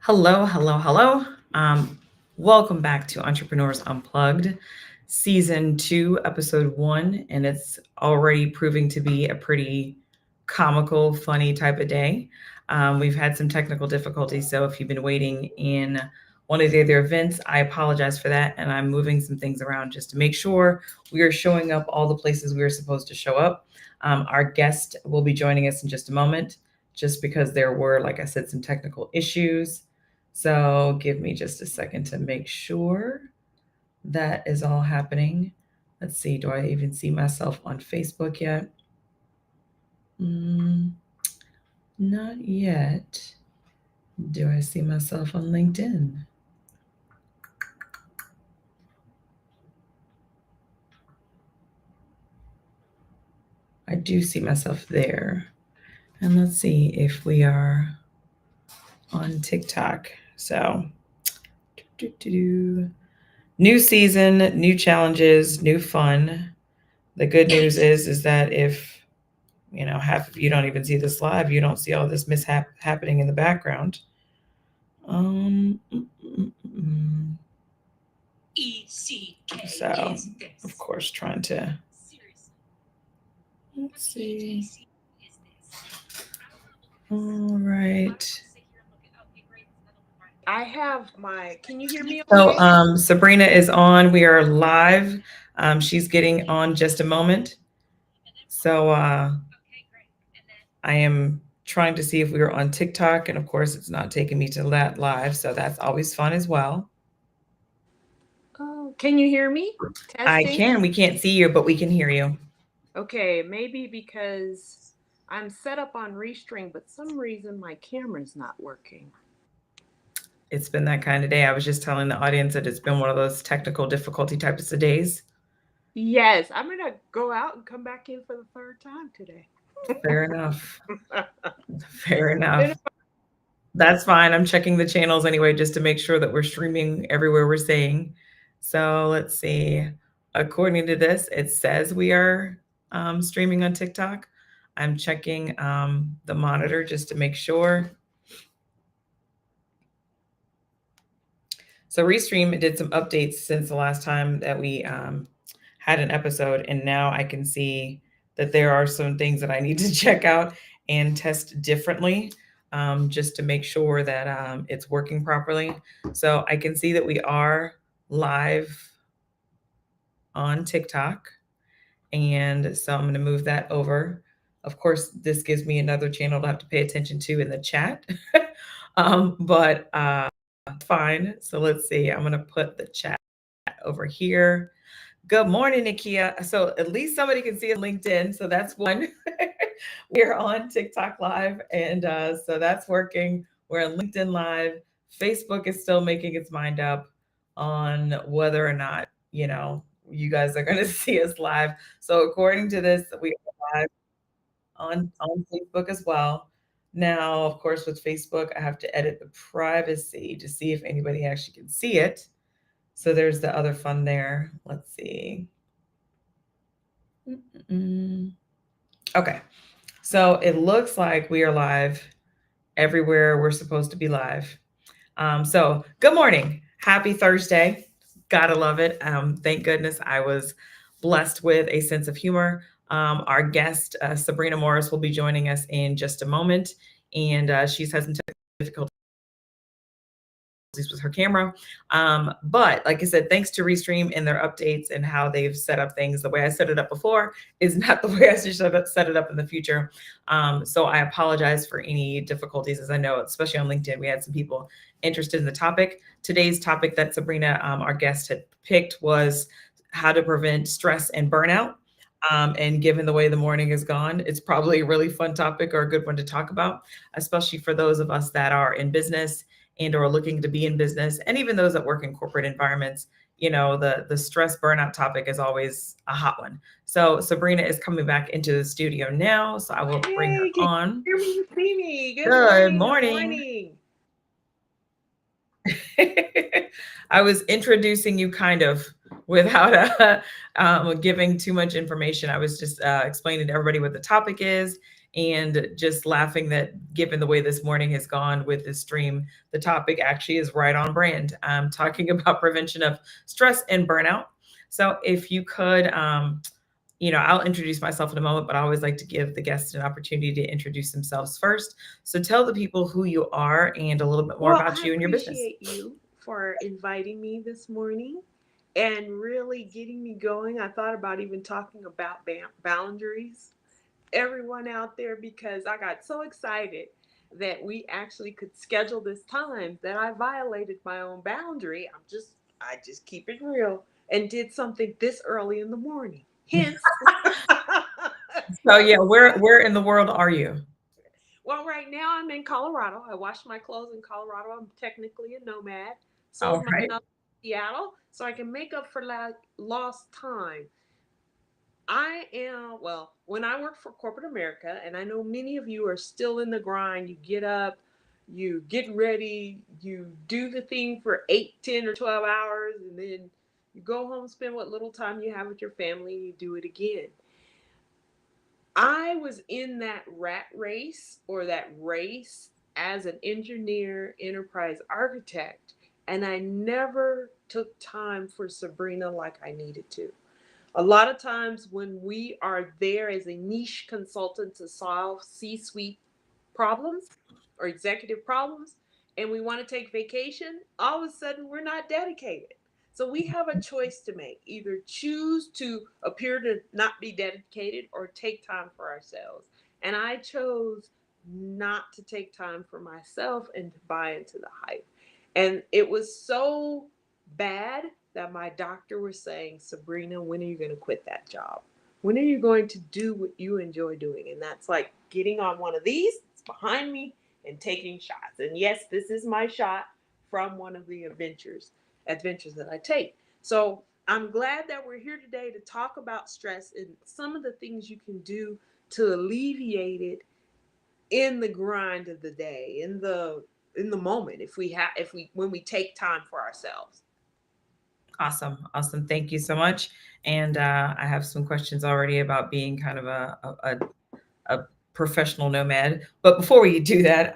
Hello, hello, hello. Welcome back to Entrepreneurs Unplugged, Season 2, Episode 1. And it's already proving to be a pretty comical, funny type of day. We've had some technical difficulties. So if you've been waiting in one of the other events, I apologize for that. And I'm moving some things around just to make sure we are showing up all the places we are supposed to show up. Our guest will be joining us in just a moment, just because there were, like I said, some technical issues. So give me just a second to make sure that is all happening. Let's see, do I even see myself on Facebook yet? Not yet. Do I see myself on LinkedIn? I do see myself there. And let's see if we are on TikTok. So, new season, new challenges, new fun. The good news is that if half of you don't even see this live, you don't see all this mishap happening in the background. So, of course, trying to, let's see. All right. I have my, can you hear me So, okay? Sabrina is on. We are live. She's getting on just a moment. So, I am trying to see if we are on TikTok, and of course, it's not taking me to that live. So that's always fun as well. Oh, can you hear me? I Testing. can. We can't see you, but we can hear you. Okay, maybe because I'm set up on Restring, but some reason my camera's not working. It's been that kind of day. I was just telling the audience that it's been one of those technical difficulty types of days. Yes, I'm gonna go out and come back in for the third time today. Fair enough. Fair Been enough. That's fine. I'm checking the channels anyway, just to make sure that we're streaming everywhere we're saying. So let's see. According to this, it says we are streaming on TikTok. I'm checking the monitor just to make sure. So Restream did some updates since the last time that we had an episode, and now I can see that there are some things that I need to check out and test differently, just to make sure that it's working properly. So I can see that we are live on TikTok, and so I'm going to move that over. Of course, this gives me another channel to have to pay attention to in the chat, but fine. So let's see. I'm going to put the chat over here. Good morning, Nikia. So at least somebody can see it on LinkedIn. So that's one. We're on TikTok Live, and so that's working. We're on LinkedIn Live. Facebook is still making its mind up on whether or not, you guys are going to see us live. So according to this, we are live on Facebook as well. Now, of course, with Facebook, I have to edit the privacy to see if anybody actually can see it. So there's the other fun there. Let's see. Okay. So it looks like we are live everywhere we're supposed to be live. So good morning. Happy Thursday. Gotta love it. Thank goodness I was blessed with a sense of humor. Our guest, Sabrina Morris, will be joining us in just a moment. And she's had some technical difficulties with her camera. But like I said, thanks to Restream and their updates and how they've set up things. The way I set it up before is not the way I should set it up in the future. So I apologize for any difficulties, as I know, especially on LinkedIn, we had some people interested in the topic. Today's topic that Sabrina, our guest, had picked was how to prevent stress and burnout. And given the way the morning has gone, it's probably a really fun topic or a good one to talk about, especially for those of us that are in business and or looking to be in business, and even those that work in corporate environments. The stress burnout topic is always a hot one. So Sabrina is coming back into the studio now, so I will bring her Hey, can on. you hear me and see me? Good Good morning. Good morning. morning. I was introducing you kind of without giving too much information. I was just explaining to everybody what the topic is and just laughing that given the way this morning has gone with this stream, the topic actually is right on brand. Talking about prevention of stress and burnout. So if you could, I'll introduce myself in a moment, but I always like to give the guests an opportunity to introduce themselves first. So tell the people who you are and a little bit more Well, about I you and your business. appreciate you for inviting me this morning and really getting me going. I thought about even talking about boundaries, everyone out there, because I got so excited that we actually could schedule this time that I violated my own boundary. I just keep it real and did something this early in the morning. Hence, So yeah, where in the world are you? well, right now I'm in Colorado. I wash my clothes in Colorado. I'm technically a nomad. All Sold my right. stuff in Seattle so I can make up for lost time. I am, well, when I work for corporate America, and I know many of you are still in the grind, you get up, you get ready, you do the thing for 8, 10, or 12 hours, and then you go home, spend what little time you have with your family, and you do it again. I was in that rat race or that race as an engineer, enterprise architect, and I never took time for Sabrina like I needed to. A lot of times when we are there as a niche consultant to solve C suite problems or executive problems, and we want to take vacation, all of a sudden we're not dedicated. So we have a choice to make, either choose to appear to not be dedicated or take time for ourselves. And I chose not to take time for myself and to buy into the hype. And it was so bad that my doctor was saying, Sabrina, when are you going to quit that job? When are you going to do what you enjoy doing? And that's like getting on one of these, it's behind me, and taking shots. And yes, this is my shot from one of the adventures that I take. So I'm glad that we're here today to talk about stress and some of the things you can do to alleviate it in the grind of the day, in the moment, if we when we take time for ourselves. Awesome. Awesome. Thank you so much. And I have some questions already about being kind of a professional nomad. But before we do that,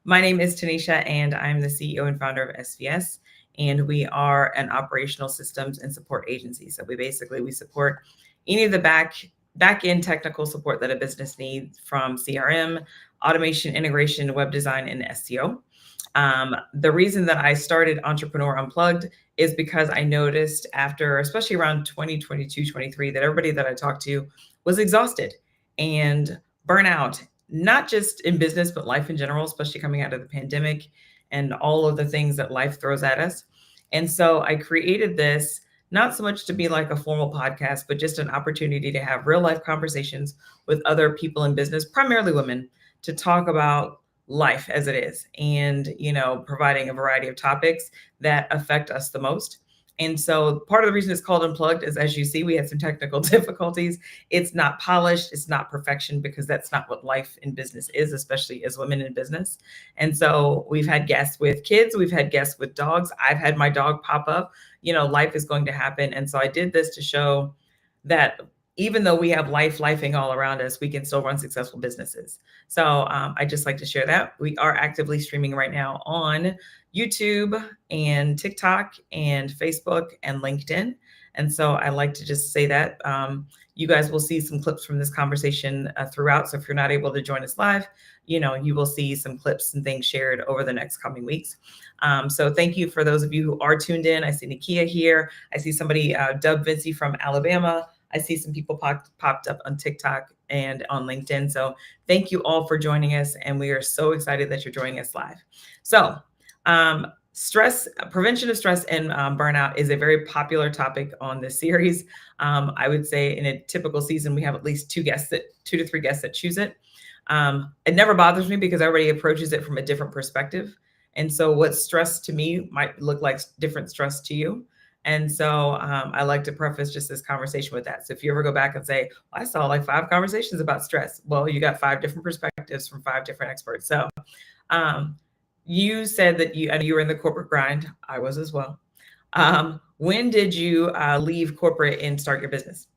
my name is Tanisha, and I'm the CEO and founder of SVS. And we are an operational systems and support agency. So we support any of the back end technical support that a business needs, from CRM, automation, integration, web design, and SEO. The reason that I started Entrepreneur Unplugged is because I noticed after, especially around 2022, 23, that everybody that I talked to was exhausted and burnout, not just in business, but life in general, especially coming out of the pandemic and all of the things that life throws at us. And so I created this not so much to be like a formal podcast, but just an opportunity to have real life conversations with other people in business, primarily women, to talk about life as it is, and providing a variety of topics that affect us the most. And so part of the reason it's called Unplugged is, as you see, we had some technical difficulties. It's not polished, it's not perfection, because that's not what life in business is, especially as women in business. And so we've had guests with kids, we've had guests with dogs. I've had my dog pop up. Life is going to happen. And so I did this to show that even though we have lifing all around us, we can still run successful businesses. So I just like to share that. We are actively streaming right now on YouTube and TikTok and Facebook and LinkedIn. And so I like to just say that you guys will see some clips from this conversation throughout. So if you're not able to join us live, you will see some clips and things shared over the next coming weeks. So thank you for those of you who are tuned in. I see Nakia here. I see somebody, Dub Vinci from Alabama. I see some people popped up on TikTok and on LinkedIn. So thank you all for joining us. And we are so excited that you're joining us live. So stress, prevention of stress and burnout is a very popular topic on this series. I would say in a typical season, we have at least two to three guests that choose it. It never bothers me because everybody approaches it from a different perspective. And so what stress to me might look like different stress to you. And so I like to preface just this conversation with that. So if you ever go back and say, well, I saw like 5 conversations about stress, well, you got 5 different perspectives from 5 different experts. So you said that you were in the corporate grind. I was as well. When did you leave corporate and start your business?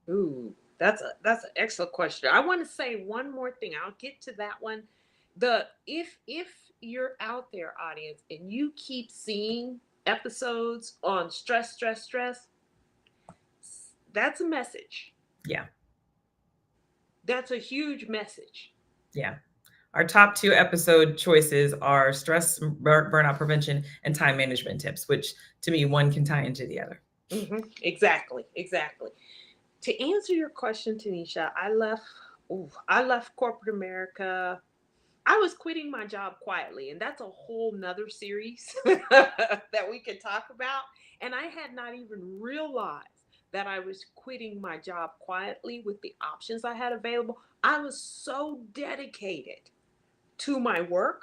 Ooh. That's an excellent question. I want to say one more thing. I'll get to that one. The if you're out there, audience, and you keep seeing episodes on stress, stress, stress, that's a message. Yeah. That's a huge message. Yeah. Our top two episode choices are stress, burnout prevention, and time management tips, which to me, one can tie into the other. Exactly, exactly. To answer your question, Tanisha, I left. Ooh, I left corporate America. I was quitting my job quietly, and that's a whole nother series that we could talk about. And I had not even realized that I was quitting my job quietly with the options I had available. I was so dedicated to my work.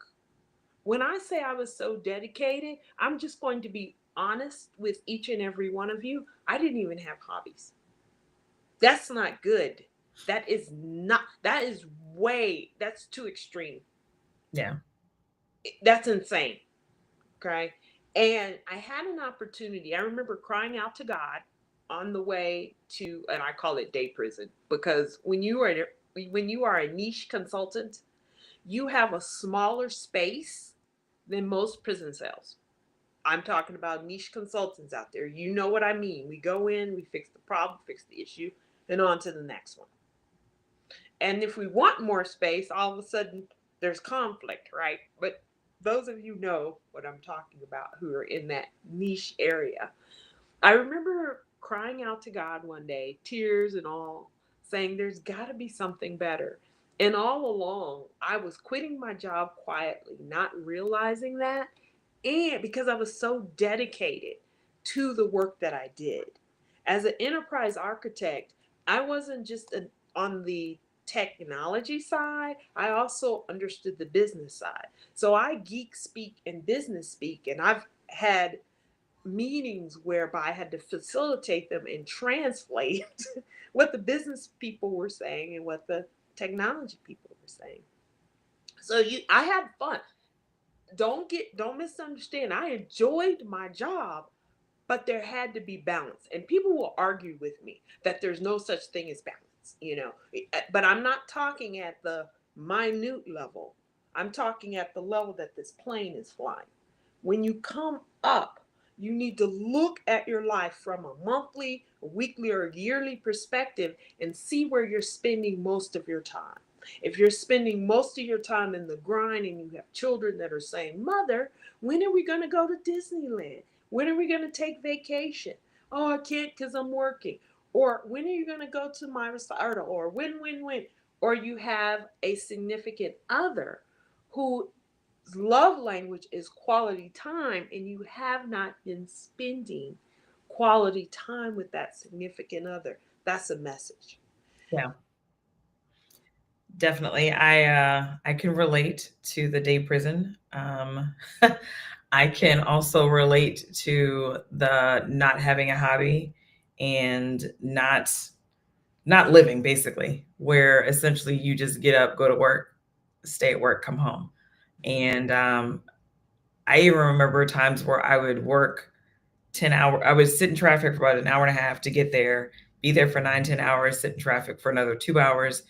When I say I was so dedicated, I'm just going to be honest with each and every one of you. I didn't even have hobbies. That's not good. That is not, that is way, that's too extreme. Yeah. That's insane. Okay. And I had an opportunity. I remember crying out to God on the way to, and I call it day prison, because when you are a niche consultant, you have a smaller space than most prison cells. I'm talking about niche consultants out there. You know what I mean. We go in, we fix the problem, fix the issue, and on to the next one. And if we want more space, all of a sudden there's conflict, right? But those of you know what I'm talking about who are in that niche area. I remember crying out to God one day, tears and all, saying there's got to be something better. And all along, I was quitting my job quietly, not realizing that. And because I was so dedicated to the work that I did. As an enterprise architect, I wasn't just on the technology side, I also understood the business side. So I geek speak and business speak, and I've had meetings whereby I had to facilitate them and translate what the business people were saying and what the technology people were saying. So I had fun. Don't misunderstand. I enjoyed my job, but there had to be balance. And people will argue with me that there's no such thing as balance, But I'm not talking at the minute level. I'm talking at the level that this plane is flying. When you come up, you need to look at your life from a monthly, a weekly, or a yearly perspective and see where you're spending most of your time. If you're spending most of your time in the grind and you have children that are saying, Mother, when are we going to go to Disneyland? When are we going to take vacation? Oh, I can't because I'm working. Or when are you going to go to my recital? Or when? Or you have a significant other who love language is quality time, and you have not been spending quality time with that significant other. That's a message. Yeah. Definitely. I can relate to the day prison. I can also relate to the not having a hobby and not living, basically, where essentially you just get up, go to work, stay at work, come home. And I even remember times where I would work 10 hours. I would sit in traffic for about an hour and a half to get there, be there for 9, 10 hours, sit in traffic for another 2 hours,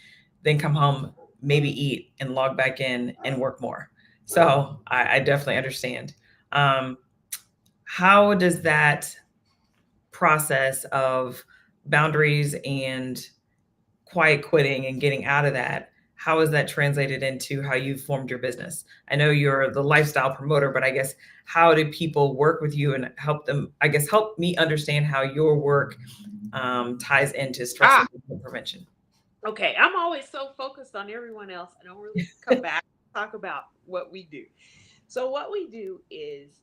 then come home, maybe eat and log back in and work more. So I definitely understand. Um, how does that process of boundaries and quiet quitting and getting out of that, how is that translated into how you formed your business? I know you're the lifestyle promoter, but I guess how do people work with you and help them, I guess, help me understand how your work ties into stress Ah, management prevention? okay. I'm always so focused on everyone else. I don't really come back and talk about what we do. So, what we do is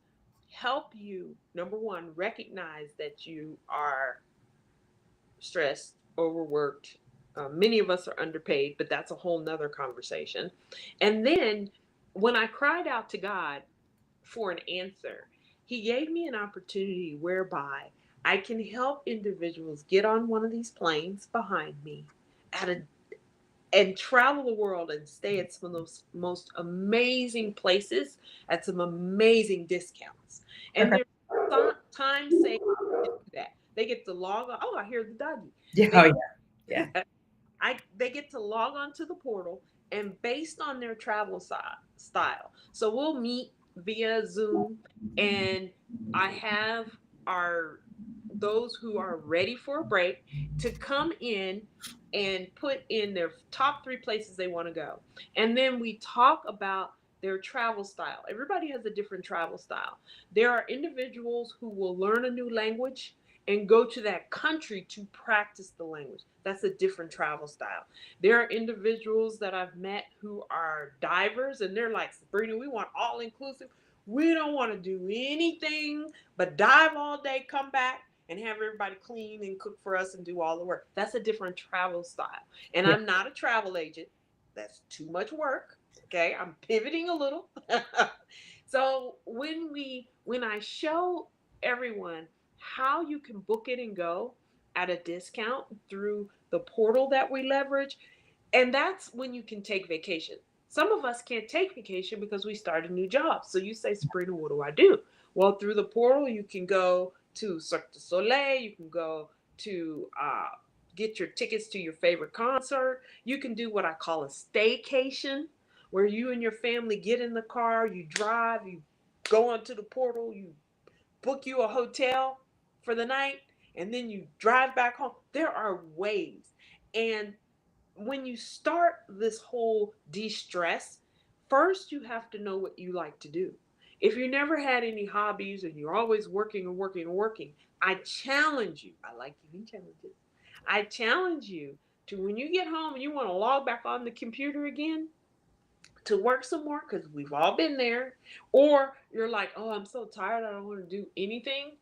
help you, number one, recognize that you are stressed, overworked. Many of us are underpaid, but that's a whole nother conversation. And then when I cried out to God for an answer, He gave me an opportunity whereby I can help individuals get on one of these planes behind me at a and travel the world and stay at some of those most amazing places at some amazing discounts. And Okay. there's time saved to do that. They get to log on. Oh, I hear the doggy. Yeah. Oh, They yeah. Yeah. They get to log onto the portal, and based on their travel style. So we'll meet via Zoom, and I have our those who are ready for a break to come in and put in their top 3 places they want to go. And then we talk about their travel style. Everybody has a different travel style. There are individuals who will learn a new language and go to that country to practice the language. That's a different travel style. There are individuals that I've met who are divers, and they're like, Sabrina, we want all inclusive. We don't want to do anything but dive all day, come back, and have everybody clean and cook for us and do all the work. That's a different travel style. And Yeah. I'm not a travel agent. That's too much work. Okay, I'm pivoting a little. So when I show everyone how you can book it and go at a discount through the portal that we leverage, and that's when you can take vacation. Some of us can't take vacation because we start a new job. So you say, Sabrina, what do I do? Well, through the portal, you can go to Cirque du Soleil. You can go to get your tickets to your favorite concert. You can do what I call a staycation, where you and your family get in the car, you drive, you go onto the portal, you book you a hotel for the night, and then you drive back home. There are ways. And when you start this whole de-stress, first you have to know what you like to do. If you never had any hobbies and you're always working and working and working, I challenge you. I like giving challenges. I challenge you to, when you get home and you want to log back on the computer again, to work some more, because we've all been there, or you're like, oh, I'm so tired, I don't want to do anything.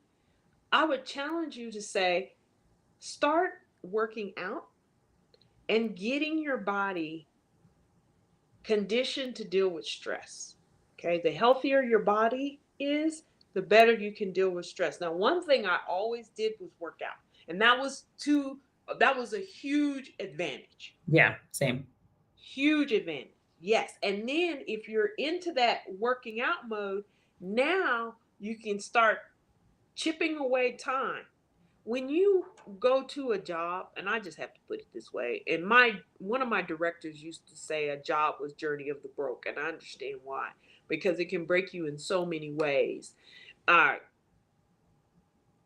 I would challenge you to say, start working out and getting your body conditioned to deal with stress. Okay, the healthier your body is, the better you can deal with stress. Now, one thing I always did was work out, and that was a huge advantage. Yeah. Same. Huge advantage. Yes. And then if you're into that working out mode, now you can start chipping away time. When you go to a job, and I just have to put it this way, and my one of my directors used to say a job was journey of the broke, and I understand why, because it can break you in so many ways. Uh,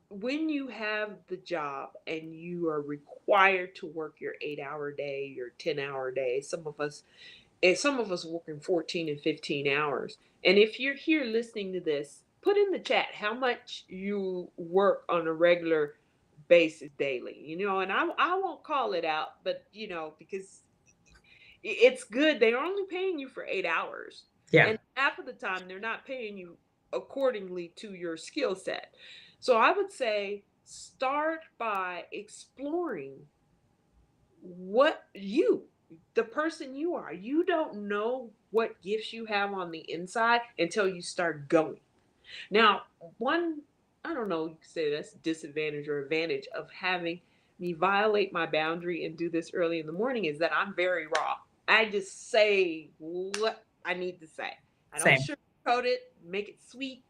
when you have the job and you are required to work your 8-hour day, your 10-hour day, some of us working 14 and 15 hours. And if you're here listening to this, put in the chat how much you work on a regular basis daily, and I won't call it out, but because it's good. They're only paying you for 8 hours. Yeah. And half of the time they're not paying you accordingly to your skill set. So I would say start by exploring what the person you are. You don't know what gifts you have on the inside until you start going. Now, one, I don't know, you could say that's a disadvantage or advantage of having me violate my boundary and do this early in the morning, is that I'm very raw. I just say what I need to say. I don't Same. sugarcoat it, make it sweet.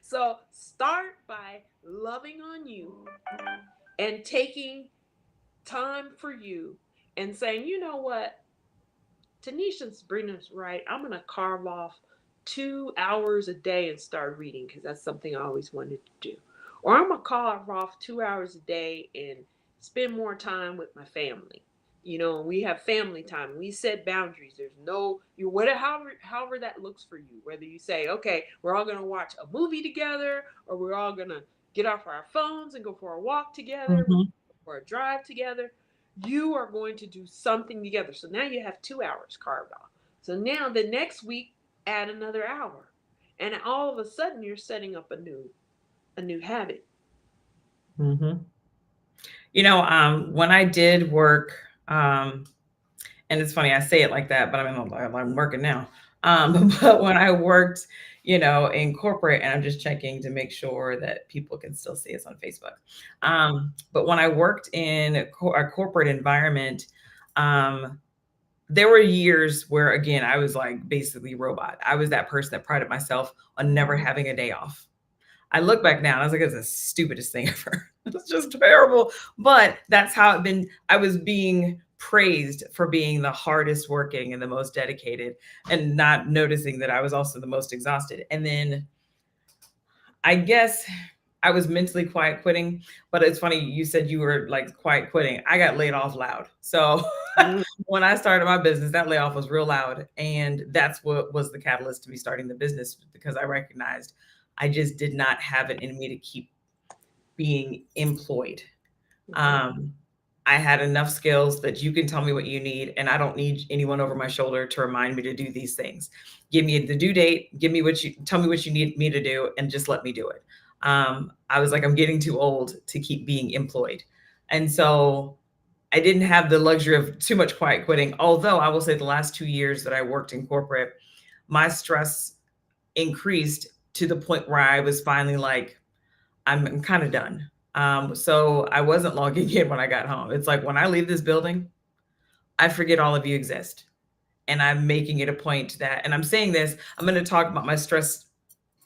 So start by loving on you and taking time for you and saying, you know what, Tanisha and Sabrina's right. I'm going to carve off 2 hours a day and start reading, because that's something I always wanted to do. Or I'm going to carve off 2 hours a day and spend more time with my family. We have family time. We set boundaries. There's no, whatever, however that looks for you. Whether you say, okay, we're all going to watch a movie together, or we're all going to get off our phones and go for a walk together, we're Hmm. for a drive together. You are going to do something together. So now you have 2 hours carved off. So now the next week, add another hour. And all of a sudden you're setting up a new habit. Hmm. When I did work, um, and it's funny I say it like that, but I'm working now. But when I worked, in corporate, and I'm just checking to make sure that people can still see us on Facebook. But when I worked in a corporate environment, um, there were years where, again, I was like basically robot. I was that person that prided myself on never having a day off. I look back now and I was like, it's the stupidest thing ever. It's just terrible. But that's how it been. I was being praised for being the hardest working and the most dedicated, and not noticing that I was also the most exhausted. And then I guess I was mentally quiet quitting, but it's funny you said you were like quiet quitting. I got laid off loud. So Mm. when I started my business, that layoff was real loud. And that's what was the catalyst to me starting the business, because I recognized I just did not have it in me to keep being employed. Mhm. Um, I had enough skills that you can tell me what you need, and I don't need anyone over my shoulder to remind me to do these things. Give me the due date, give me what you tell me what you need me to do, and just let me do it. I was like, I'm getting too old to keep being employed. And so I didn't have the luxury of too much quiet quitting. Although I will say the last 2 years that I worked in corporate, my stress increased to the point where I was finally like, I'm kind of done. So I wasn't logging in when I got home. It's like when I leave this building, I forget all of you exist. And I'm making it a point that, and I'm saying this, I'm going to talk about my stress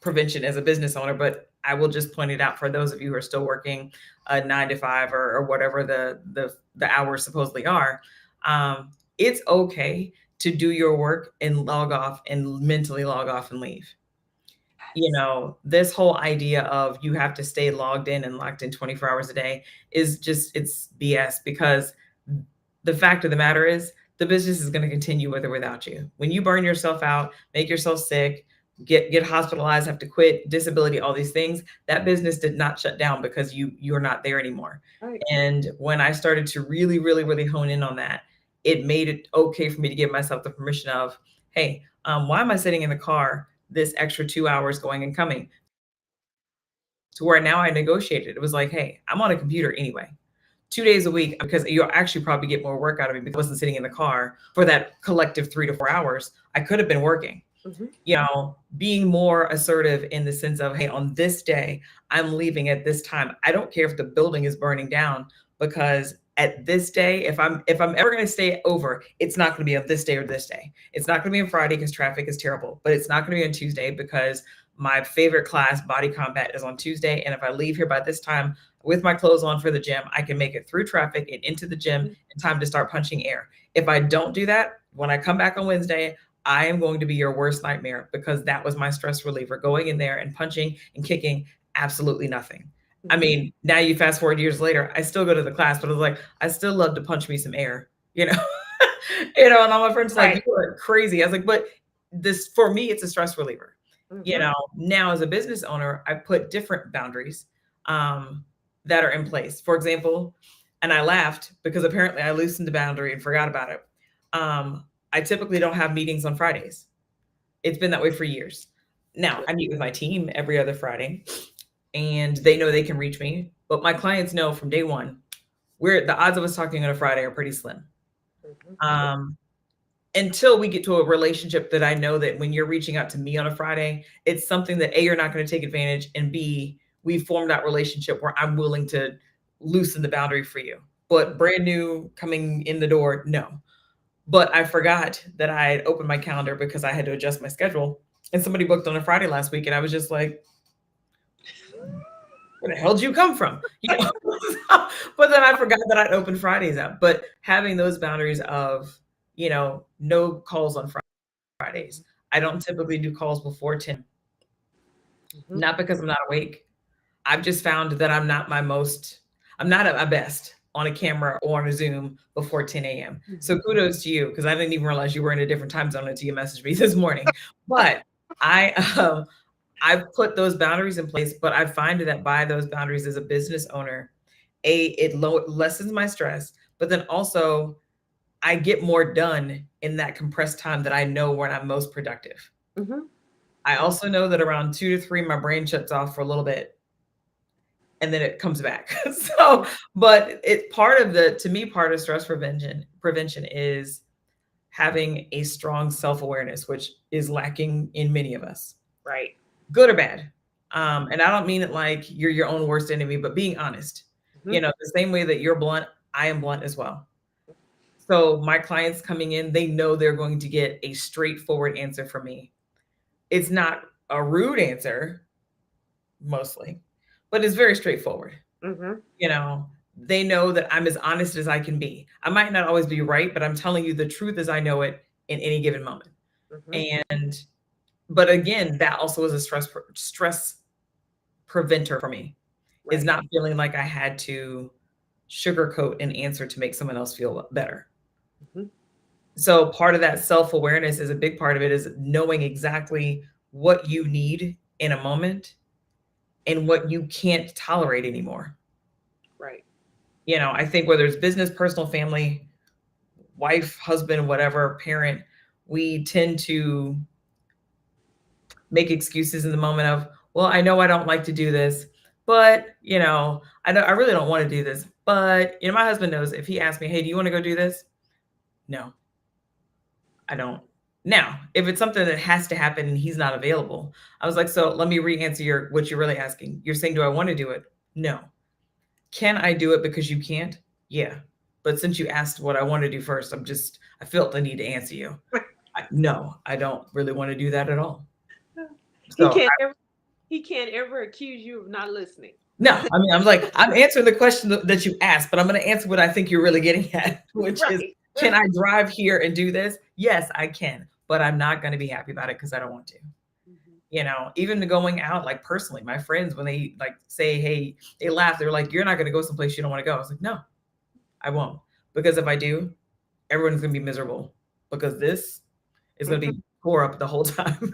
prevention as a business owner, but I will just point it out for those of you who are still working a 9 to 5, or whatever the hours supposedly are. It's okay to do your work and log off and mentally log off and leave. Yes. This whole idea of you have to stay logged in and locked in 24 hours a day is just, it's BS, because the fact of the matter is the business is going to continue with or without you. When you burn yourself out, make yourself sick, get hospitalized, have to quit, disability, all these things, that business did not shut down because you're not there anymore. Right. And when I started to really, really, really hone in on that, it made it okay for me to give myself the permission of, hey, why am I sitting in the car this extra 2 hours going and coming? To where now I negotiated. It was like, hey, I'm on a computer anyway, 2 days a week, because you'll actually probably get more work out of me because I wasn't sitting in the car for that collective 3 to 4 hours. I could have been working. Mhm. Being more assertive in the sense of, hey, on this day, I'm leaving at this time. I don't care if the building is burning down, because at this day, if I'm ever going to stay over, it's not going to be on this day or this day. It's not going to be on Friday because traffic is terrible, but it's not going to be on Tuesday because my favorite class, body combat, is on Tuesday. And if I leave here by this time with my clothes on for the gym, I can make it through traffic and into the gym Mhm. in time to start punching air. If I don't do that, when I come back on Wednesday, I am going to be your worst nightmare, because that was my stress reliever, going in there and punching and kicking absolutely nothing. I Mhm. mean, now you fast forward years later, I still go to the class, but I was like, I still love to punch me some air, you know? And all my friends are like, Right. you are crazy. I was like, but this, for me, it's a stress reliever. Mhm. Now as a business owner, I put different boundaries um, that are in place. For example, and I laughed because apparently I loosened the boundary and forgot about it. I typically don't have meetings on Fridays. It's been that way for years. Now, Good. I meet with my team every other Friday, and they know they can reach me, but my clients know from day one, we're the odds of us talking on a Friday are pretty slim. Mhm. Um, until we get to a relationship that I know that when you're reaching out to me on a Friday, it's something that A, you're not going to take advantage, and B, we formed that relationship where I'm willing to loosen the boundary for you. But brand new coming in the door, no. But I forgot that I had opened my calendar because I had to adjust my schedule. And somebody booked on a Friday last week, and I was just like, where the hell did you come from? But then I forgot that I'd opened Fridays up. But having those boundaries of, no calls on Fridays. Mhm. I don't typically do calls before 10, Mhm. not because I'm not awake. I've just found that I'm not at my best on a camera or on a Zoom before 10 a.m. So Mhm. kudos to you, because I didn't even realize you were in a different time zone until you messaged me this morning. But I I've put those boundaries in place, but I find that by those boundaries as a business owner, it lessens my stress, but then also I get more done in that compressed time that I know when I'm most productive. Mhm. I also know that around 2 to 3, my brain shuts off for a little bit and then it comes back. So, but it part of the to me, part of stress prevention is having a strong self-awareness, which is lacking in many of us, Right. good or bad. And I don't mean it like you're your own worst enemy, but being honest. Mhm. The same way that you're blunt, I am blunt as well. So my clients coming in, they know they're going to get a straightforward answer from me. It's not a rude answer, mostly, but it's very straightforward. Mhm. You know, they know that I'm as honest as I can be. I might not always be right, but I'm telling you the truth as I know it in any given moment. Mhm. And but again, that also is a stress preventer for me, is Right. not feeling like I had to sugarcoat an answer to make someone else feel better. Mhm. So part of that self-awareness is a big part of it, is knowing exactly what you need in a moment and what you can't tolerate anymore. Right. You know, I think whether it's business, personal, family, wife, husband, whatever, parent, we tend to make excuses in the moment of, well, I know I don't like to do this, but I really don't want to do this. But my husband knows, if he asks me, hey, do you want to go do this? No, I don't. Now, if it's something that has to happen and he's not available, I was like, so let me re-answer what you're really asking. You're saying, do I want to do it? No. Can I do it because you can't? Yeah. But since you asked what I want to do first, I felt the need to answer you. No, I don't really want to do that at all. He So can't ever he can't ever accuse you of not listening. no, I mean, I'm like, I'm answering the question that you asked, but I'm going to answer what I think you're really getting at, which is, Right. can I drive here and do this? Yes, I can, but I'm not going to be happy about it because I don't want to. Mhm. Even going out, like personally, my friends, when they like say, hey, they laugh, they're like, you're not going to go someplace you don't want to go. I was like, no, I won't. Because if I do, everyone's going to be miserable because this is going to Mhm. be tore up the whole time.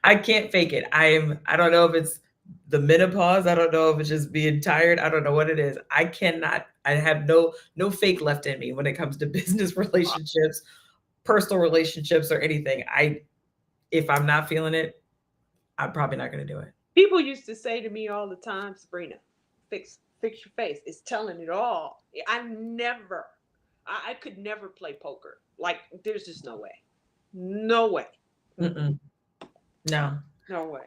I can't fake it. I don't know if it's the menopause. I don't know if it's just being tired. I don't know what it is. I cannot, I have no fake left in me when it comes to business relationships, personal relationships, or anything. If I'm not feeling it, I'm probably not gonna do it. People used to say to me all the time, Sabrina, fix your face. It's telling it all. I could never play poker. Like there's just no way. No way. Mm-mm. Mm-mm, no. No way.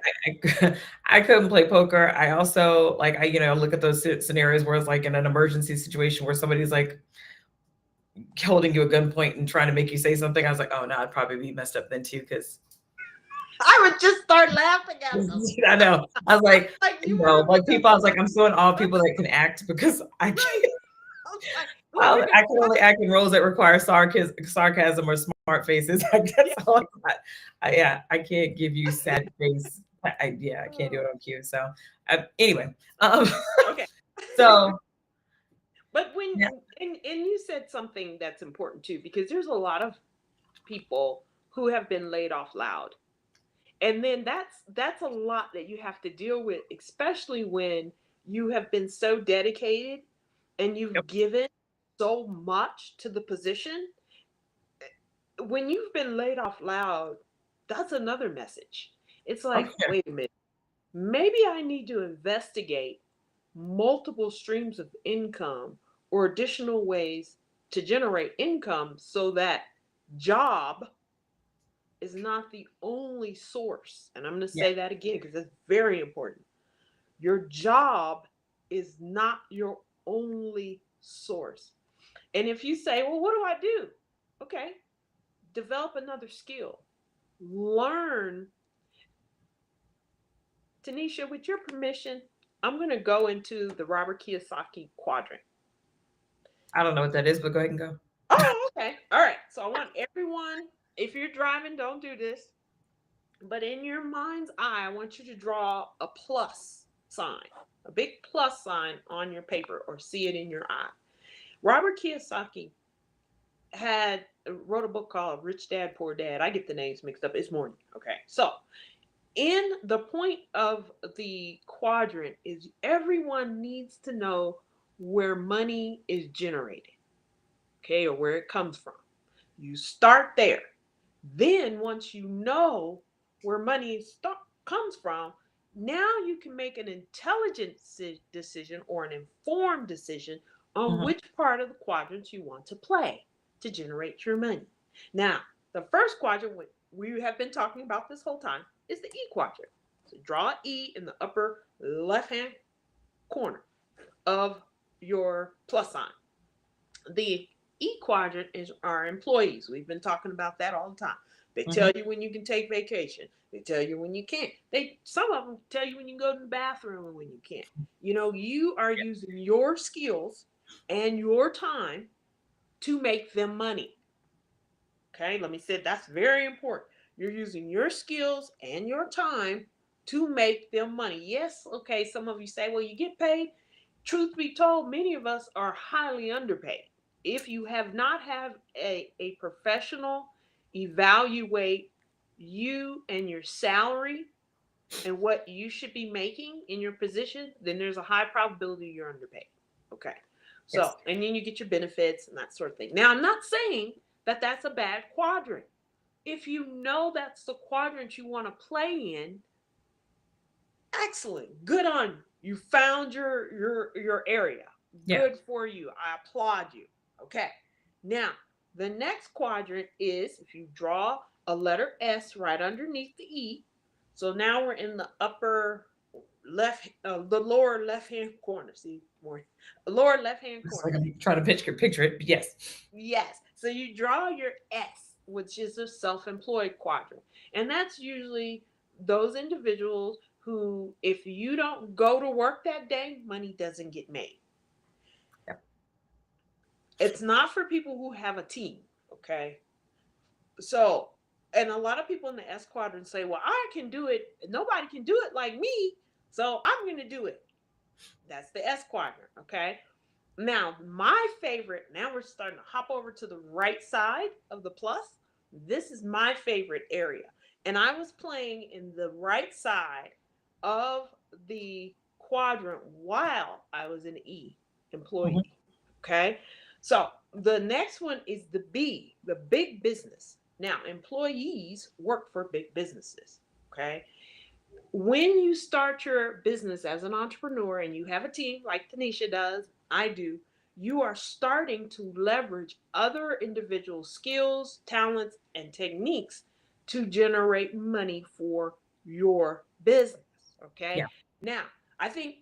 I couldn't play poker. I also like look at those scenarios where it's like in an emergency situation where somebody's like holding you at gunpoint and trying to make you say something. I was like, oh no, I'd probably be messed up then too, because I would just start laughing at them. I know. I was like, Like you want to like pick people, I was up like, I'm so in awe of people that can act, because I right. can't. I was like, well, we're I can only act in roles that require sarcasm or smart faces. That's yeah. all I got. Yeah, I can't give you sad face. Yeah, I can't do it on cue. So anyway, um, Okay. so But when yeah, and you said something that's important too, because there's a lot of people who have been laid off loud. And then that's a lot that you have to deal with, especially when you have been so dedicated and yep, you've given so much to the position. When you've been laid off loud, that's another message. It's oh like, yeah, wait a minute, maybe I need to investigate multiple streams of income or additional ways to generate income so that job is not the only source. And I'm going to yeah, say that again because it's very important. Your job is not your only source. And if you say, well, what do I do? Okay, develop another skill. Learn. Tanisha, with your permission, I'm going to go into the Robert Kiyosaki quadrant. I don't know what that is, but go ahead and go. Oh, okay. All right. So I want everyone, if you're driving, don't do this. But in your mind's eye, I want you to draw a plus sign, a big plus sign on your paper, or see it in your eye. Robert Kiyosaki had wrote a book called Rich Dad Poor Dad. I get the names mixed up. It's morning. Okay. So in the point of the quadrant is everyone needs to know where money is generated, okay, or where it comes from. You start there. Then, once you know where money comes from, now you can make an intelligent decision or an informed decision on Mhm, which part of the quadrants you want to play to generate your money. Now, the first quadrant we have been talking about this whole time is the E quadrant. So draw an E in the upper left hand corner of your plus sign. The E quadrant is our employees. We've been talking about that all the time. They tell Mhm. you when you can take vacation. They tell you when you can't. Some of them tell you when you can go to the bathroom and when you can't. You are using your skills and your time to make them money. Okay, let me say that's very important. You're using your skills and your time to make them money. Yes, okay, some of you say, well, you get paid. Truth be told, many of us are highly underpaid. If you have not had a professional evaluate you and your salary and what you should be making in your position, then there's a high probability you're underpaid. Okay. So, Yes. and then you get your benefits and that sort of thing. Now, I'm not saying that that's a bad quadrant. If you know that's the quadrant you want to play in, excellent. Good on you. You found your area. Yeah. Good for you. I applaud you. Okay. Now, the next quadrant is if you draw a letter S right underneath the E. So now we're in the upper left, the lower left hand corner. See, more lower left hand Just corner. like I'm trying to picture it. But yes. Yes. So you draw your S, which is a self employed quadrant. And that's usually those individuals who, if you don't go to work that day, money doesn't get made. Yeah. It's not for people who have a team. Okay. So, and a lot of people in the S quadrant say, well, I can do it. Nobody can do it like me. So I'm going to do it. That's the S quadrant. Okay. Now, my favorite, now we're starting to hop over to the right side of the plus. This is my favorite area. And I was playing in the right side of the quadrant while I was an E Mhm. employee. Okay. So the next one is the B, the big business. Now, employees work for big businesses. Okay. When you start your business as an entrepreneur and you have a team like Tanisha does, I do, you are starting to leverage other individuals' skills, talents, and techniques to generate money for your business. Okay. Yeah. Now, I think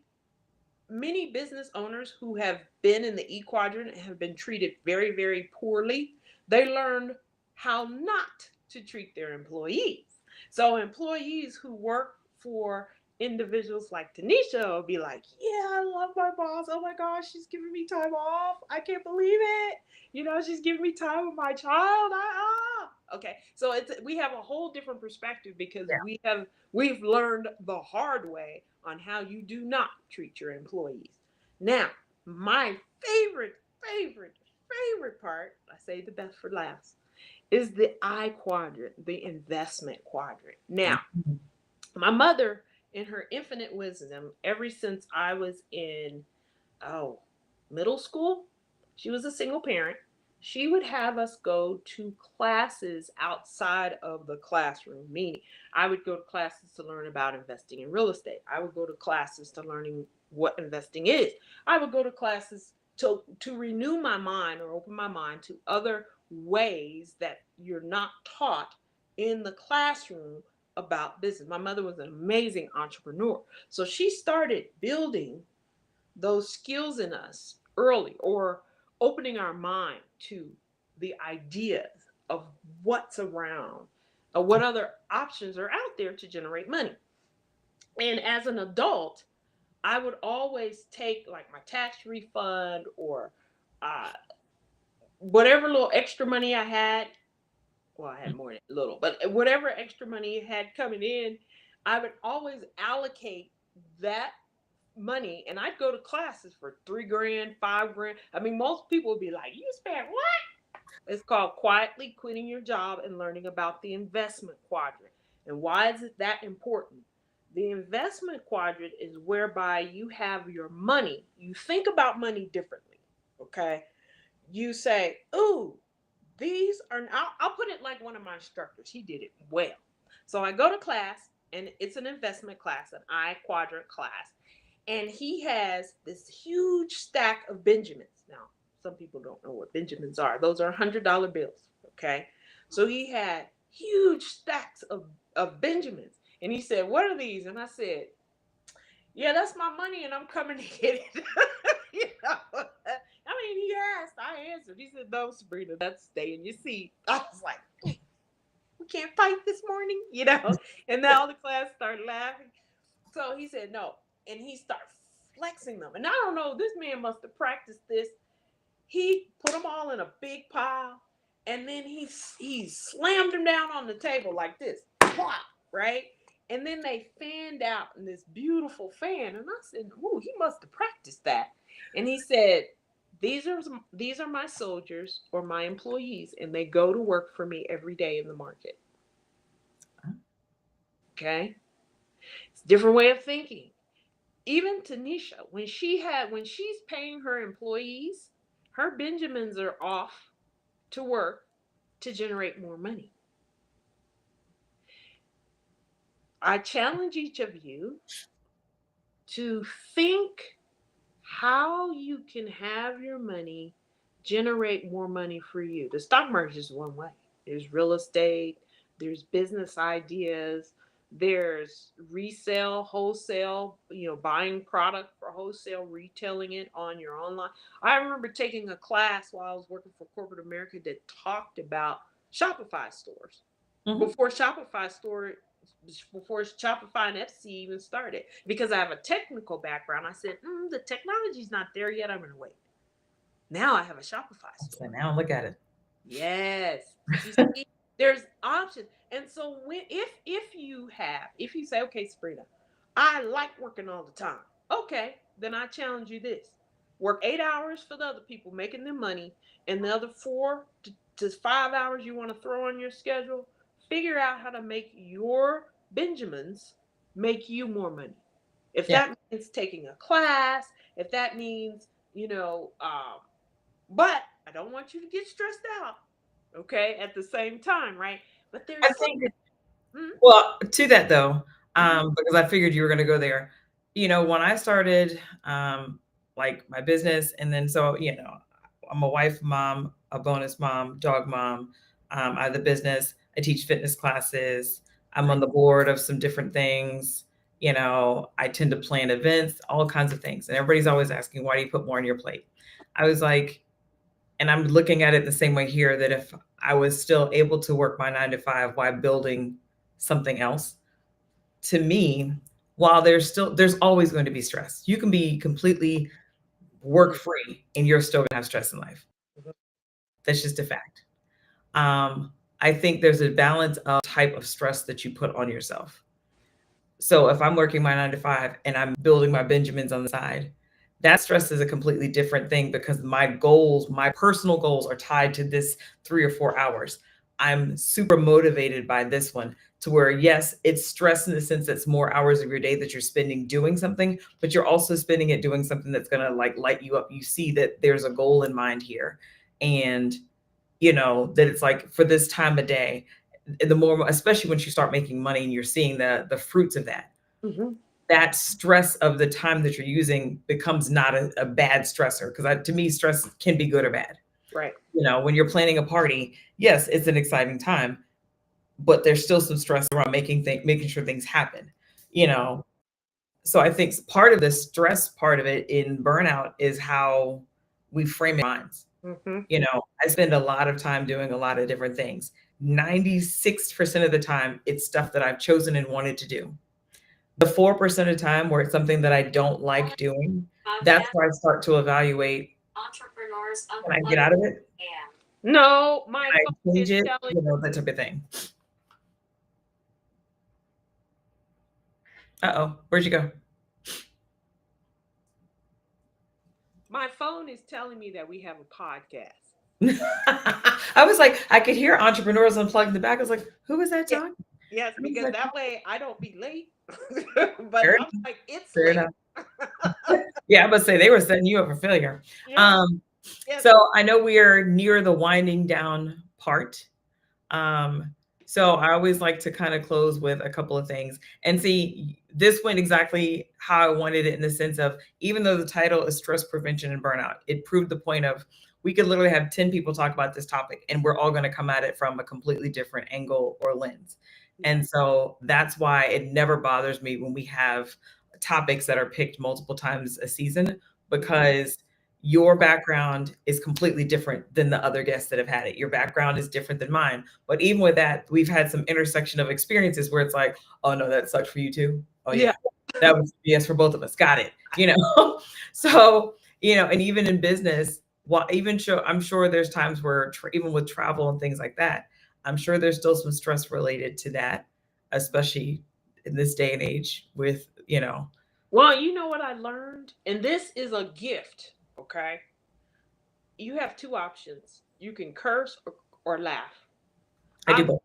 many business owners who have been in the E quadrant have been treated very, very poorly. They learned how not to treat their employees. So, employees who work for individuals like Tanisha will be like, yeah, I love my boss. Oh my gosh, she's giving me time off. I can't believe it. She's giving me time with my child. Okay. So we have a whole different perspective because Yeah. we've learned the hard way on how you do not treat your employees. Now, my favorite, favorite, favorite part, I say the best for last, is the I quadrant, the investment quadrant. Now, Mhm. my mother, in her infinite wisdom, ever since I was in oh, middle school, she was a single parent. She would have us go to classes outside of the classroom, meaning I would go to classes to learn about investing in real estate. I would go to classes to learning what investing is. I would go to classes to renew my mind or open my mind to other ways that you're not taught in the classroom about business. My mother was an amazing entrepreneur. So she started building those skills in us early or opening our mind to the ideas of what's around, what other options are out there to generate money. And as an adult, I would always take like my tax refund or uh, whatever little extra money I had. Well, I had more than a little, but whatever extra money had coming in, I would always allocate that money and I'd go to classes for 3 grand, 5 grand. I mean, most people would be like, you spent what? It's called quietly quitting your job and learning about the investment quadrant. And why is it that important? The investment quadrant is whereby you have your money. You think about money differently. Okay. You say, ooh, these are, I'll put it like one of my instructors. He did it well. So I go to class and it's an investment class, an I quadrant class and he has this huge stack of Benjamins. Now, some people don't know what Benjamins are. Those are $100 bills. Okay. So he had huge stacks of Benjamins. And he said, what are these? And I said, yeah, that's my money and I'm coming to get it. I mean, he asked, I answered. He said, no, Sabrina, that's stay in your seat. I was like, We can't fight this morning, you know? And now all the class started laughing. So he said, no. And he started flexing them. And I don't know, this man must have practiced this. He put them all in a big pile, and then he slammed them down on the table like this, right? And then they fanned out in this beautiful fan. And I said, "Ooh, he must have practiced that." And he said, "These are my soldiers or my employees, and they go to work for me every day in the market." Okay, it's a different way of thinking. Even Tanisha, when she's paying her employees, her Benjamins are off to work to generate more money. I challenge each of you to think how you can have your money generate more money for you. The stock market is one way. There's real estate, there's business ideas, there's resale, wholesale, buying product for wholesale, retailing it on your online. I remember taking a class while I was working for corporate America that talked about Shopify stores. Mhm. Before Shopify store before Shopify and Etsy even started, because I have a technical background. I said, the technology's not there yet. I'm going to wait. Now I have a Shopify So store. now look at it. Yes. You see, there's options. And so if you say, okay, Sabrina, I like working all the time. Okay, then I challenge you this. Work 8 hours for the other people, making them money, and the other 4 to 5 hours you want to throw on your schedule. Figure out how to make your Benjamins make you more money. If Yeah. that means taking a class, if that means, but I don't want you to get stressed out. Okay, at the same time, right? But I there's some. think, Mm-hmm, well, to that though, mm-hmm, because I figured you were going to go there. When I started, like my business, and then I'm a wife, mom, a bonus mom, dog mom. I have the business. I teach fitness classes. I'm on right. the board of some different things. I tend to plan events, all kinds of things, and everybody's always asking, "Why do you put more on your plate?" I was like, and I'm looking at it the same way here, that if I was still able to work my 9 to 5 while building something else, to me, while there's always going to be stress. You can be completely work free and you're still gonna have stress in life. Mm-hmm, That's just a fact. I think there's a balance of type of stress that you put on yourself. So if I'm working my 9 to 5 and I'm building my Benjamins on the side, that stress is a completely different thing, because my goals, my personal goals, are tied to this 3 or 4 hours. I'm super motivated by this one, to where, yes, it's stress in the sense that it's more hours of your day that you're spending doing something, but you're also spending it doing something that's going to like light you up. You see that there's a goal in mind here. And that it's like, for this time of day, the more, especially once you start making money and you're seeing the fruits of that, mm-hmm, that stress of the time that you're using becomes not a bad stressor. Because to me, stress can be good or bad. right. When you're planning a party, yes, it's an exciting time, but there's still some stress around making sure things happen. You know, so I think part of the stress part of it in burnout is how we frame our minds. Mm-hmm, I spend a lot of time doing a lot of different things. 96% of the time, it's stuff that I've chosen and wanted to do. The 4% of the time where it's something that I don't like doing, that's where I start to evaluate, can I get out of it? no, my Can phone I change is it? telling That type of thing. Uh-oh, where'd you go? my phone is telling me that we have a podcast. I was like, I could hear Entrepreneurs Unplugged in the back. I was like, who is that Yeah. talking? Yes, I was because like, that way I don't be late. But fair I'm enough, like, it's fair late. enough. Yeah, I must say they were setting you up for failure. Yes, Um, yes. so I know we are near the winding down part. Um, so I always like to kind of close with a couple of things, and see, this went exactly how I wanted it, in the sense of, even though the title is stress prevention and burnout, it proved the point of, we could literally have 10 people talk about this topic and we're all going to come at it from a completely different angle or lens. Yeah. And so that's why it never bothers me when we have topics that are picked multiple times a season, Mhm. because your background is completely different than the other guests that have had it. Your background is different than mine. But even with that, we've had some intersection of experiences where it's like, oh no, that sucked for you too. Oh Yeah. yeah, that was yes for both of us. Got it. So and even in business, even show, I'm sure there's times where even with travel and things like that, I'm sure there's still some stress related to that, especially in this day and age with Well, you know what I learned? And this is a gift, okay? You have two options. You can curse or laugh. I do I both.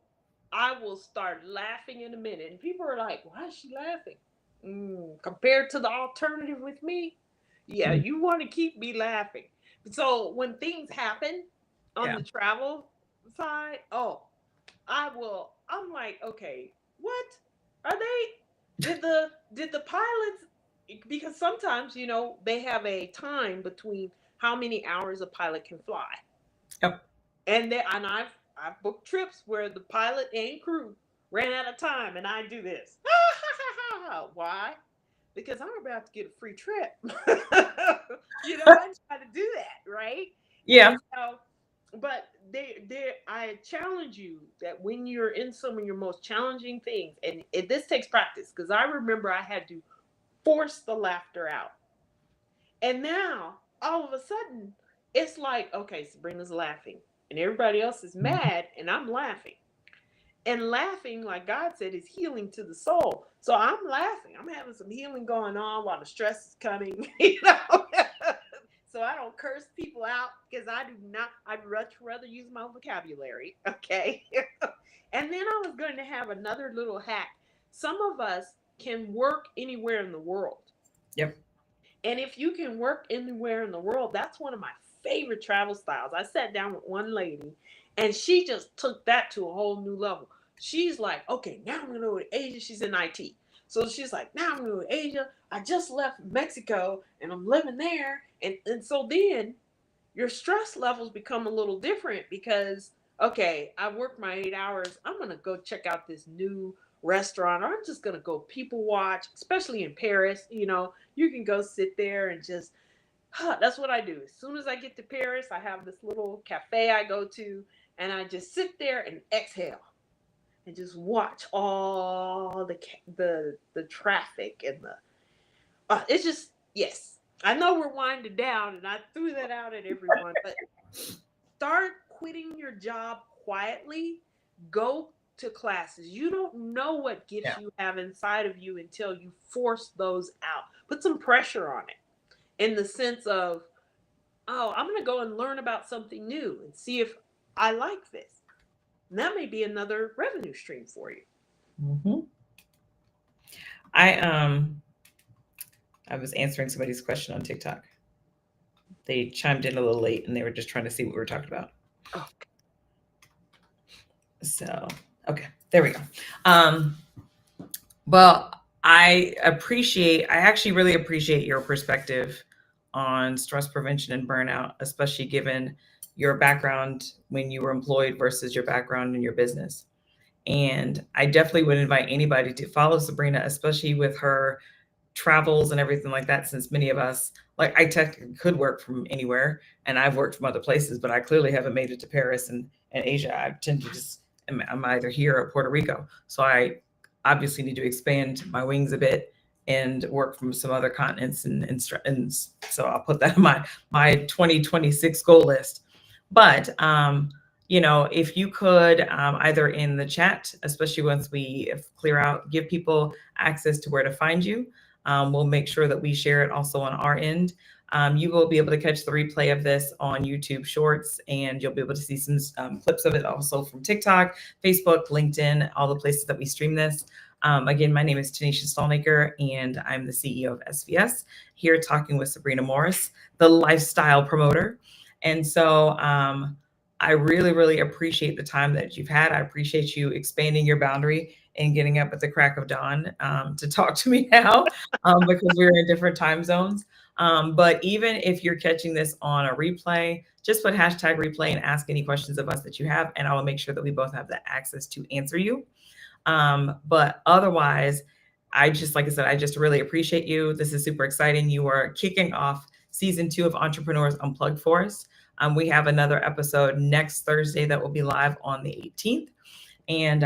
I will start laughing in a minute. And people are like, why is she laughing? Compared to the alternative with me, yeah, Mm, you want to keep me laughing. So when things happen on yeah. the travel side, oh, I'm like, okay, what are they? Did the pilots? Because sometimes they have a time between how many hours a pilot can fly, Yep. and I've booked trips where the pilot and crew ran out of time, and I do this. Why? Because I'm about to get a free trip. I'm trying to do that, right? And Yeah. so, but I challenge you that when you're in some of your most challenging things, and this takes practice, because I remember I had to force the laughter out, and now all of a sudden it's like, okay, Sabrina's laughing, and everybody else is Mhm. mad, and I'm laughing. And laughing, like God said, is healing to the soul. So I'm laughing. I'm having some healing going on while the stress is coming, so I don't curse people out, because I do not. I'd much rather use my vocabulary. Okay. And then I was going to have another little hack. Some of us can work anywhere in the world. Yep. And if you can work anywhere in the world, that's one of my favorite travel styles. I sat down with one lady, and she just took that to a whole new level. She's like, okay, now I'm going to go to Asia. She's in IT. So she's like, now I'm going to go to Asia. I just left Mexico and I'm living there. And so then your stress levels become a little different, because okay, I worked my 8 hours, I'm gonna go check out this new restaurant, or I'm just gonna go people watch, especially in Paris. You can go sit there and just that's what I do. As soon as I get to Paris, I have this little cafe I go to, and I just sit there and exhale and just watch all the traffic and the it's just, yes. I know we're winding down, and I threw that out at everyone, but start quitting your job quietly. Go to classes. You don't know what gifts Yeah. you have inside of you until you force those out. Put some pressure on it, in the sense of, oh, I'm going to go and learn about something new and see if I like this. And that may be another revenue stream for you. Hmm. I was answering somebody's question on TikTok. They chimed in a little late and they were just trying to see what we were talking about. Oh, So, okay, there we go. Um, well, I actually really appreciate your perspective on stress prevention and burnout, especially given your background when you were employed versus your background in your business. And I definitely would invite anybody to follow Sabrina, especially with her travels and everything like that, since many of us, like I technically could work from anywhere and I've worked from other places, but I clearly haven't made it to Paris and Asia. I tend to just, I'm either here or Puerto Rico. So I obviously need to expand my wings a bit and work from some other continents. And so I'll put that on my 2026 goal list. But, if you could either in the chat, especially once we clear out, give people access to where to find you. We'll make sure that we share it also on our end. You will be able to catch the replay of this on YouTube Shorts, and you'll be able to see some clips of it also from TikTok, Facebook, LinkedIn, all the places that we stream this. Again, my name is Tanisha Stallnaker, and I'm the CEO of SVS, here talking with Sabrina Morris, the lifestyle promoter. And so I really, really appreciate the time that you've had. I appreciate you expanding your boundary and getting up at the crack of dawn to talk to me now because we're in different time zones. But even if you're catching this on a replay, just put hashtag replay and ask any questions of us that you have, and I will make sure that we both have the access to answer you. But otherwise, like I said, I just really appreciate you. This is super exciting. You are kicking off season 2 of Entrepreneurs Unplugged for us. We have another episode next Thursday that will be live on the 18th. And,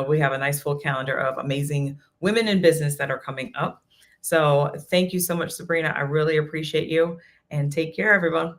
we have a nice full calendar of amazing women in business that are coming up. So thank you so much, Sabrina. I really appreciate you, and take care, everyone.